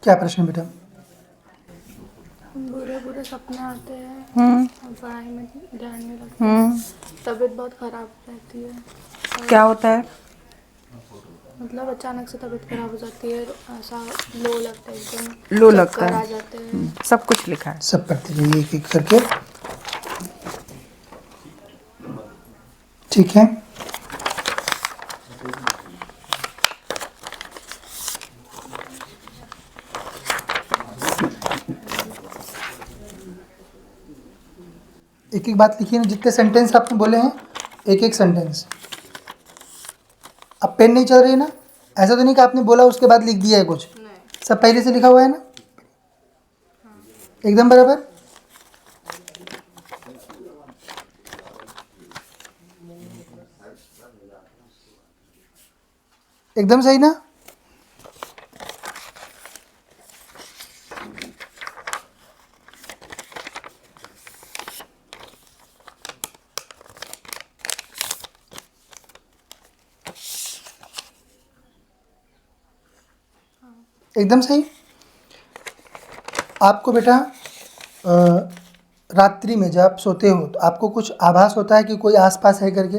क्या प्रश्न बेटा? बुरे बुरे सपने आते हैं और पढ़ाई में ध्यान नहीं लगता, तबीयत बहुत खराब रहती है। क्या होता है? मतलब अचानक से तबीयत खराब हो जाती है, ऐसा लो लगता है, एकदम लो लगता चक्कर आ है। जाते हैं। सब कुछ लिखा है। सब पढ़ते रहिए एक एक करके, ठीक है? एक एक बात लिखिए ना, जितने सेंटेंस आपने बोले हैं एक एक सेंटेंस। अब पेन नहीं चल रही है ना? ऐसा तो नहीं कि आपने बोला उसके बाद लिख दिया है कुछ? सब पहले से लिखा हुआ है ना? एकदम बराबर? एकदम सही ना? एकदम सही। आपको बेटा रात्रि में जब आप सोते हो तो आपको कुछ आभास होता है कि कोई आसपास है करके?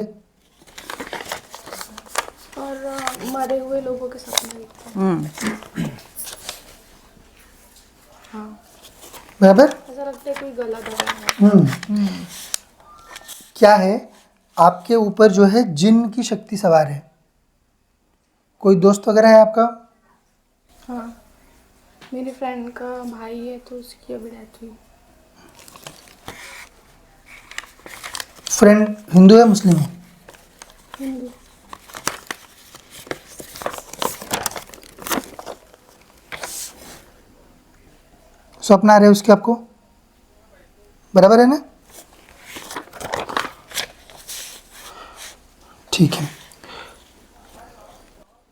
और मरे हुए लोगों के सपने दिखते हैं। हाँ, बराबर? ऐसा लगता है कोई गला दबा है। क्या है, आपके ऊपर जो है जिन्न की शक्ति सवार है। कोई दोस्त वगैरह है आपका? हाँ, मेरी फ्रेंड का भाई है तो उसकी अभी डेथ हुई। फ्रेंड हिंदू है मुस्लिम है? हिंदू। स्वप्न आ रहे उसके आपको? बराबर है ना? ठीक है।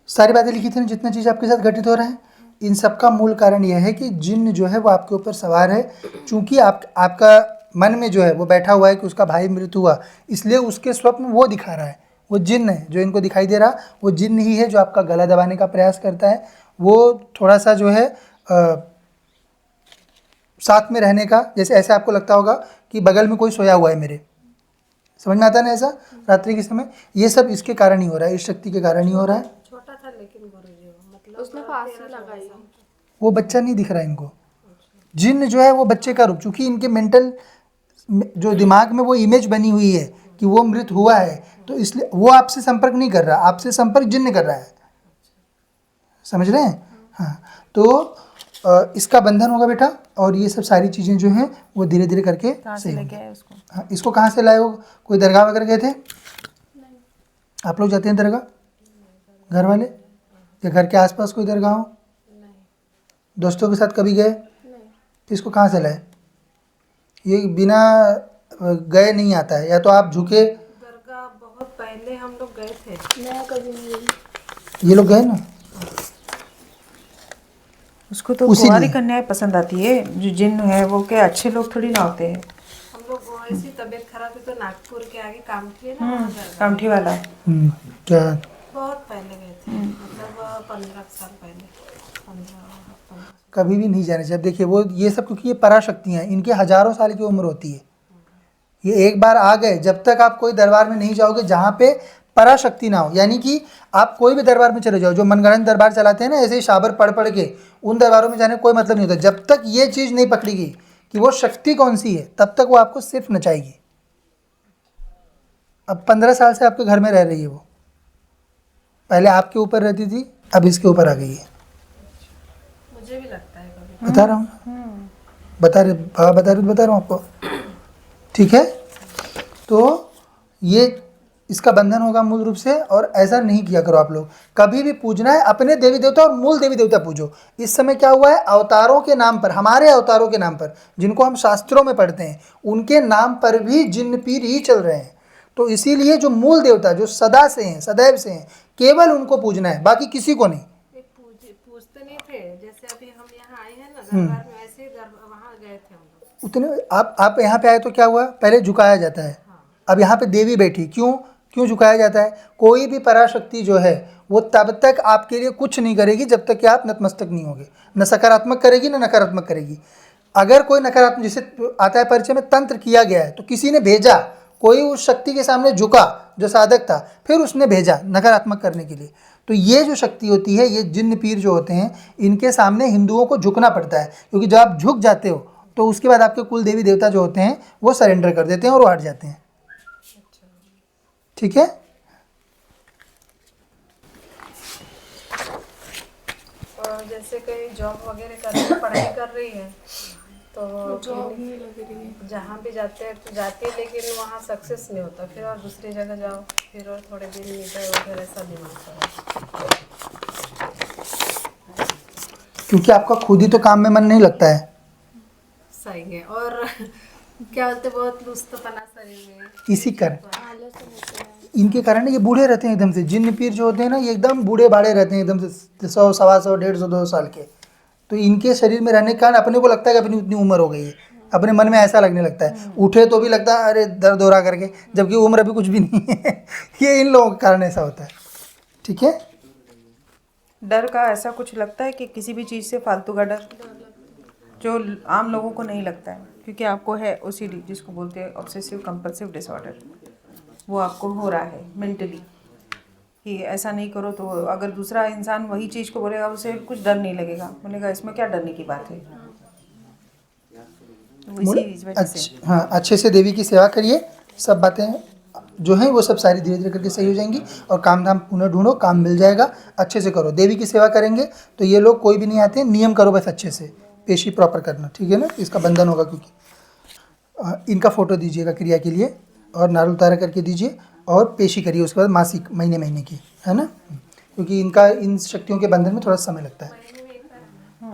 सारी बातें लिखी थी ना, जितना चीज़ आपके साथ घटित हो रहा है, इन सब का मूल कारण यह है कि जिन्न जो है वो आपके ऊपर सवार है। चूंकि आपका मन में जो है वो बैठा हुआ है कि उसका भाई मृत्यु हुआ, इसलिए उसके स्वप्न वो दिखा रहा है। वो जिन्न है जो इनको दिखाई दे रहा, वो जिन्न ही है जो आपका गला दबाने का प्रयास करता है। वो थोड़ा सा जो है साथ में रहने का, जैसे ऐसे आपको लगता होगा कि बगल में कोई सोया हुआ है मेरे, समझ में आता है ना ऐसा रात्रि के समय? ये सब इसके कारण ही हो रहा है, इस शक्ति के कारण ही हो रहा है। छोटा था लेकिन गुरुजी वो मतलब उसने फांसी लगाई। वो बच्चा नहीं दिख रहा है इनको। जिन्न जो है वो बच्चे का रूप, चूंकि इनके मेंटल जो दिमाग में वो इमेज बनी हुई है कि वो मृत हुआ है, तो इसलिए वो आपसे संपर्क नहीं कर रहा, आपसे संपर्क जिन्न कर रहा है। समझ रहे हैं? हाँ, तो इसका बंधन होगा बेटा, और ये सब सारी चीज़ें जो हैं वो धीरे धीरे करके सही होंगी। उसको हाँ, इसको कहाँ से लाए हो? कोई दरगाह वगैरह गए थे? आप लोग जाते हैं दरगाह? घर वाले या घर के आसपास कोई दरगाह हो? दोस्तों के साथ कभी गए? तो इसको कहाँ से लाए? ये बिना गए नहीं आता है, या तो आप झुके। दरगाह बहुत पहले हम लोग गए थे। मैं कभी नहीं गई। ये लोग गए ना? उसको तो उसी कुंवारी लिए। कन्याएं पसंद आती है। जो जिन्न है वो क्या अच्छे लोग थोड़ी ना होते हैं। हम लोग ऐसी तबीयत खराब थी तो नागपुर के आगे कामठी है ना, वहाँ दरगाह कामठी वाला। क्या? बहुत पहले गए थे, मतलब 15 साल पहले, 15। कभी भी नहीं जाना चाहिए। अब देखिए वो ये सब, क्योंकि ये पराशक्तियाँ हैं, इनके हजारों साल की उम्र होती है। ये एक बार आ गए, जब तक आप कोई दरबार में नहीं जाओगे जहाँ पे पराशक्ति ना हो, यानी कि आप कोई भी दरबार में चले जाओ, जो मनगढ़ंत दरबार चलाते हैं ना ऐसे ही शाबर पढ़ पढ़ के, उन दरबारों में जाने का कोई मतलब नहीं होता। जब तक ये चीज़ नहीं पकड़ी गई कि वो शक्ति कौन सी है, तब तक वो आपको सिर्फ नचाएगी। अब 15 साल से आपके घर में रह रही है वो, पहले आपके ऊपर रहती थी, अब इसके ऊपर आ गई है। मुझे भी लगता है कभी। बता रहा हूँ, बता रहा हूँ आपको, ठीक है? तो ये इसका बंधन होगा मूल रूप से। और ऐसा नहीं किया करो आप लोग, कभी भी पूजना है अपने देवी देवता और मूल देवी देवता पूजो। इस समय क्या हुआ है, अवतारों के नाम पर, हमारे अवतारों के नाम पर, जिनको हम शास्त्रों में पढ़ते हैं, उनके नाम पर भी जिन्न पीर ही चल रहे हैं। तो इसीलिए जो मूल देवता जो सदा से हैं, सदैव से हैं, केवल उनको पूजना है, बाकी किसी को नहीं। पूछते नहीं थे, जैसे अभी हम यहाँ आए हैं ना दरबार में, ऐसे ही वहाँ गए थे हम लोग। उतने आप यहाँ पे आए तो क्या हुआ, पहले झुकाया जाता है। अब यहाँ पे देवी बैठी, क्यों झुकाया जाता है? कोई भी पराशक्ति जो है वो तब तक आपके लिए कुछ नहीं करेगी जब तक कि आप नतमस्तक नहीं होगे। न सकारात्मक करेगी न नकारात्मक करेगी। अगर कोई नकारात्मक, जिसे आता है परिचय में तंत्र किया गया है, तो किसी ने भेजा, कोई उस शक्ति के सामने झुका जो साधक था, फिर उसने भेजा नकारात्मक करने के लिए। तो ये जो शक्ति होती है, ये जिन्न पीर जो होते हैं, इनके सामने हिंदुओं को झुकना पड़ता है, क्योंकि जब आप झुक जाते हो तो उसके बाद आपके कुल देवी देवता जो होते हैं वो सरेंडर कर देते हैं और वो हट जाते हैं। ठीक है। और जैसे कहीं जॉब वगैरह कर रही है, पढ़ाई कर रही है, तो जॉब नहीं लग रही है। जहाँ भी जाते हैं तो जाती है, लेकिन वहाँ सक्सेस नहीं होता, फिर और दूसरी जगह जाओ, फिर और थोड़े दिन मिलते हैं, फिर ऐसा दिमाग का। क्योंकि आपका खुद ही तो काम में मन नहीं लगता है। सही है। और क्या होते, बहुत लुस्तपना शरीर में, इसी कारण आलस होते हैं। इनके कारण ये बूढ़े रहते हैं एकदम से। जिन्न पीर जो होते हैं ना, ये एकदम बूढ़े बाड़े रहते हैं एकदम से, 100, 125, 150, 200 साल के। तो इनके शरीर में रहने के कारण अपने को लगता है कि अपनी उतनी उम्र हो गई है, अपने मन में ऐसा लगने लगता है। उठे तो भी लगता है अरे दर्द हो रहा करके, जबकि उम्र अभी कुछ भी नहीं है। ये इन लोगों के कारण ऐसा होता है। ठीक है। डर का ऐसा कुछ लगता है कि किसी भी चीज़ से फालतू का डर, जो आम लोगों को नहीं लगता है, क्योंकि आपको है ओसीडी, जिसको बोलते हैं ऑब्सेसिव कंपल्सिव डिसऑर्डर, वो आपको हो रहा है मेंटली कि ऐसा नहीं करो। तो अगर दूसरा इंसान वही चीज़ को बोलेगा, उसे कुछ डर नहीं लगेगा, बोलेगा इसमें क्या डरने की बात है। तो इसी वजह से हाँ, अच्छे से देवी की सेवा करिए। सब बातें जो हैं वो सब सारी धीरे धीरे करके सही हो जाएंगी, और काम धाम पुनः ढूंढो, काम मिल जाएगा। अच्छे से करो, देवी की सेवा करेंगे तो ये लोग कोई भी नहीं आते, नियम करो बस अच्छे से, पेशी प्रॉपर करना। ठीक है ना। इसका बंधन होगा। क्योंकि इनका फोटो दीजिएगा क्रिया के लिए, और नारु उतारा करके दीजिए, और पेशी करिए उसके बाद मासिक, महीने महीने की, है ना। क्योंकि इनका इन शक्तियों के बंधन में थोड़ा समय लगता है।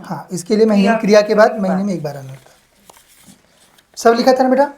हाँ, इसके लिए महीने क्रिया के बाद महीने में एक बार आना होता है। सब लिखा था ना बेटा।